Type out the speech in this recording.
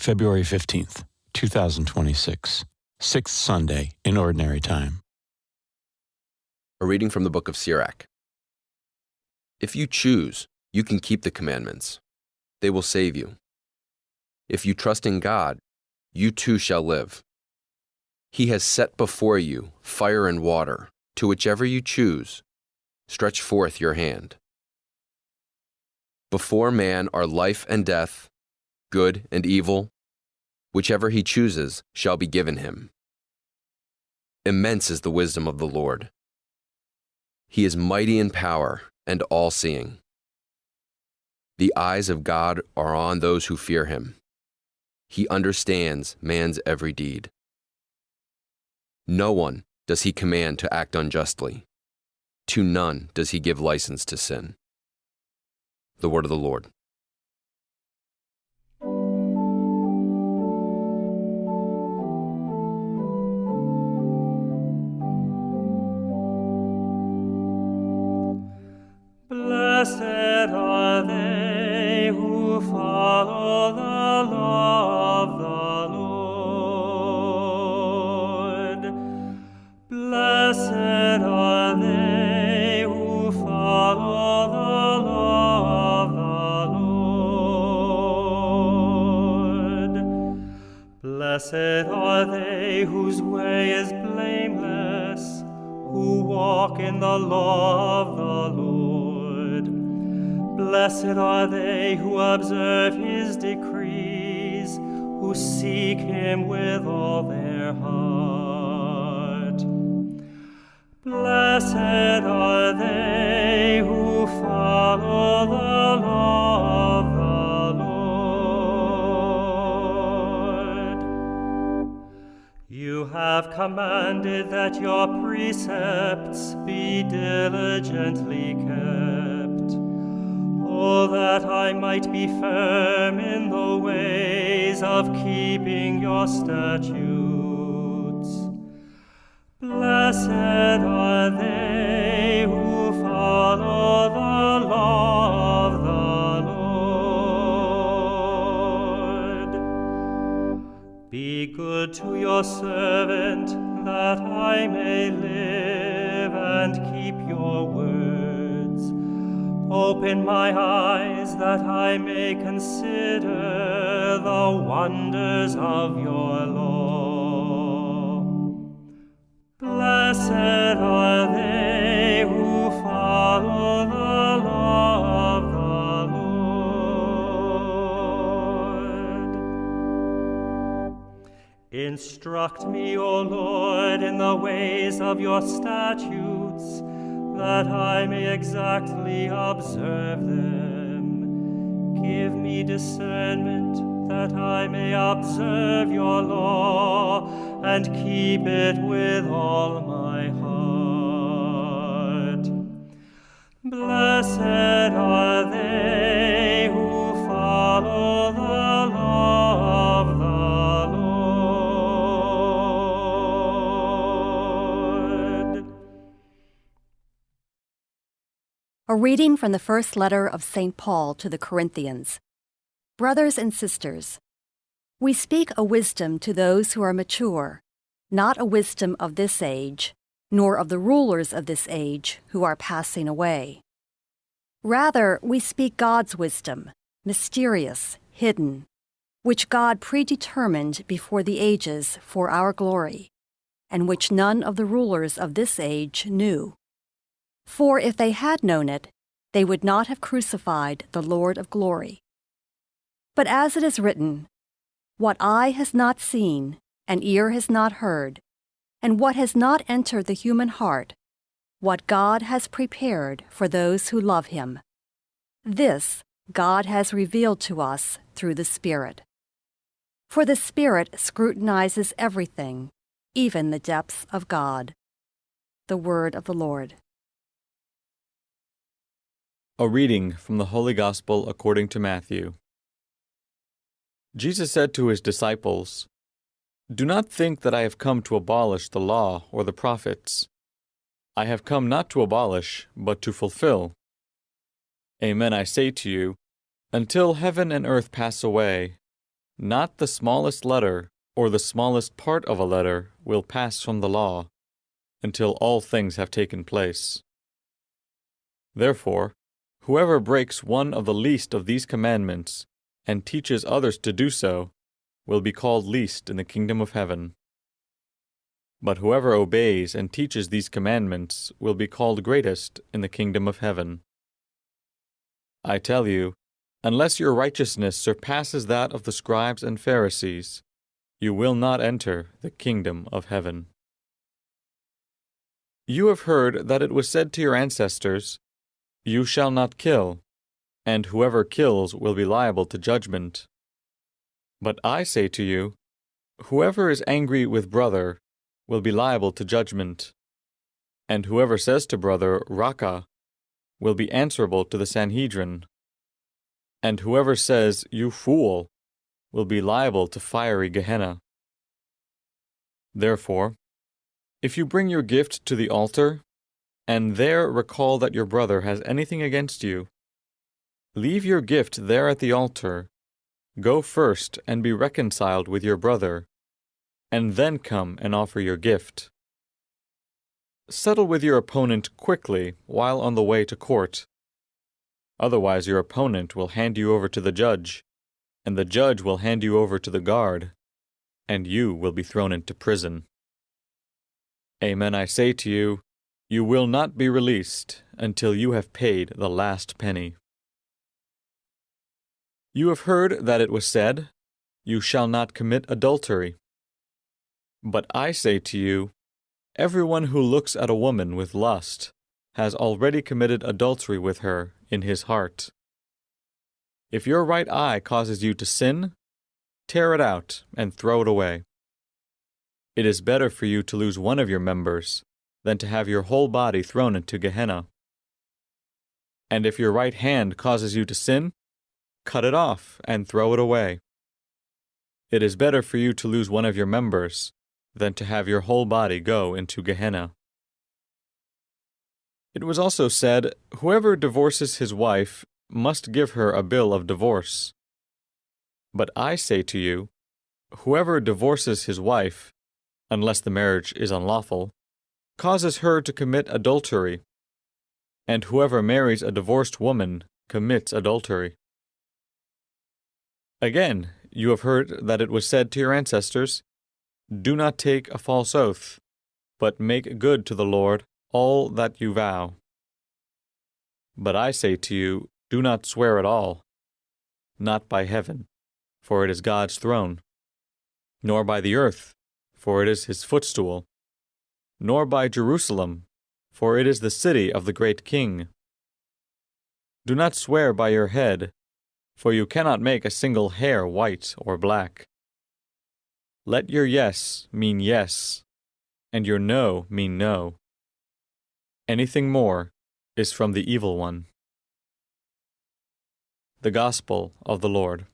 February 15th, 2026, 6th Sunday in Ordinary Time. A reading from the book of Sirach. If you choose, you can keep the commandments. They will save you. If you trust in God, you too shall live. He has set before you fire and water, to whichever you choose. Stretch forth your hand. Before man are life and death, good and evil. Whichever he chooses shall be given him. Immense is the wisdom of the Lord. He is mighty in power and all-seeing. The eyes of God are on those who fear him. He understands man's every deed. No one does he command to act unjustly. To none does he give license to sin. The word of the Lord. Blessed are they who follow the law of the Lord. Blessed are they who follow the law of the Lord. Blessed are they whose way is blameless, who walk in the law of the Lord. Blessed are they who observe his decrees, who seek him with all their heart. Blessed are they who follow the law of the Lord. You have commanded that your precepts be diligently kept. Oh, that I might be firm in the ways of keeping your statutes. Blessed are they who follow the law of the Lord. Be good to your servant, that I may live and keep your words. Open my eyes that I may consider the wonders of your law. Blessed are they who follow the law of the Lord. Instruct me, O Lord, in the ways of your statutes, that I may exactly observe them. Give me discernment, that I may observe your law, and keep it with all my heart. Blessed are they who follow the law of the A reading from the first letter of St. Paul to the Corinthians. Brothers and sisters, we speak a wisdom to those who are mature, not a wisdom of this age, nor of the rulers of this age who are passing away. Rather, we speak God's wisdom, mysterious, hidden, which God predetermined before the ages for our glory, and which none of the rulers of this age knew. For if they had known it, they would not have crucified the Lord of glory. But as it is written, what eye has not seen, and ear has not heard, and what has not entered the human heart, what God has prepared for those who love him. This God has revealed to us through the Spirit. For the Spirit scrutinizes everything, even the depths of God. The word of the Lord. A reading from the Holy Gospel according to Matthew. Jesus said to his disciples, "Do not think that I have come to abolish the law or the prophets. I have come not to abolish, but to fulfill. Amen, I say to you, until heaven and earth pass away, Not the smallest letter or the smallest part of a letter will pass from the law until all things have taken place. Therefore, whoever breaks one of the least of these commandments and teaches others to do so will be called least in the kingdom of heaven. But whoever obeys and teaches these commandments will be called greatest in the kingdom of heaven. I tell you, unless your righteousness surpasses that of the scribes and Pharisees, you will not enter the kingdom of heaven. You have heard that it was said to your ancestors, "You shall not kill, and whoever kills will be liable to judgment." But I say to you, whoever is angry with brother will be liable to judgment, and whoever says to brother, "Raca," will be answerable to the Sanhedrin, and whoever says, "You fool," will be liable to fiery Gehenna. Therefore, if you bring your gift to the altar, and there recall that your brother has anything against you, leave your gift there at the altar, go first and be reconciled with your brother, and then come and offer your gift. Settle with your opponent quickly while on the way to court. Otherwise your opponent will hand you over to the judge, and the judge will hand you over to the guard, and you will be thrown into prison. Amen, I say to you, you will not be released until you have paid the last penny. You have heard that it was said, "You shall not commit adultery." But I say to you, everyone who looks at a woman with lust has already committed adultery with her in his heart. If your right eye causes you to sin, tear it out and throw it away. It is better for you to lose one of your members than to have your whole body thrown into Gehenna. And if your right hand causes you to sin, cut it off and throw it away. It is better for you to lose one of your members than to have your whole body go into Gehenna. It was also said, "Whoever divorces his wife must give her a bill of divorce." But I say to you, whoever divorces his wife, unless the marriage is unlawful, causes her to commit adultery, and whoever marries a divorced woman commits adultery. Again, you have heard that it was said to your ancestors, "Do not take a false oath, but make good to the Lord all that you vow." But I say to you, do not swear at all, not by heaven, for it is God's throne, nor by the earth, for it is his footstool, nor by Jerusalem, for it is the city of the great King. Do not swear by your head, for you cannot make a single hair white or black. Let your yes mean yes, and your no mean no. Anything more is from the evil one. The Gospel of the Lord.